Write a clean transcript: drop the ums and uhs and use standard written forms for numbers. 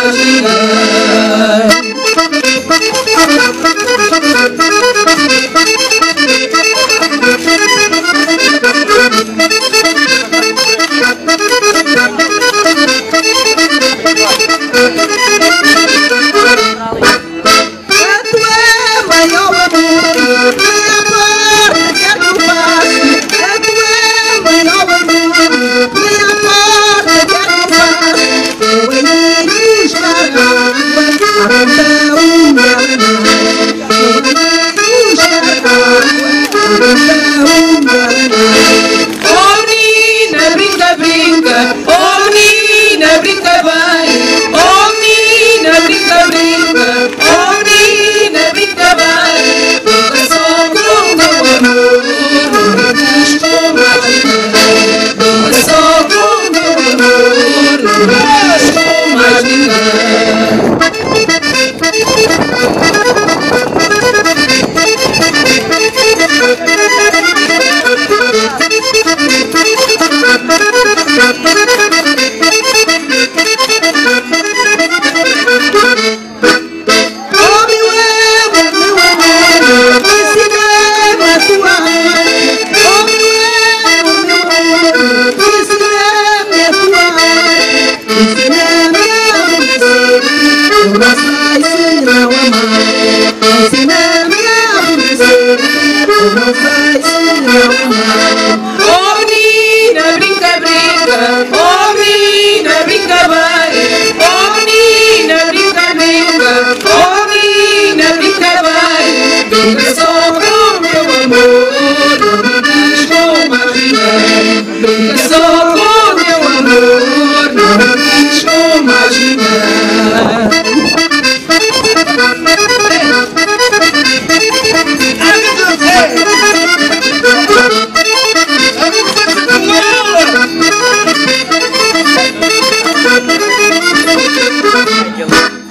mais ninguém. Oh menina, brinca, brinca. Oh menina, brinca bem. Oh menina, brinca, brinca. Oh menina, brinca bem. Brinca só com o meu amor, não me diz com mais ninguém. Brinca só com o meu amor, não me diz com mais ninguém. Oh menina, brinca, brinca. Oh menina, brinca bem. Oh menina, brinca, brinca. Oh menina, brinca bem. Brinca só com o meu amor, não me diz com mais ninguém. Brinca só com o meu amor, não me diz com mais ninguém. Thank you.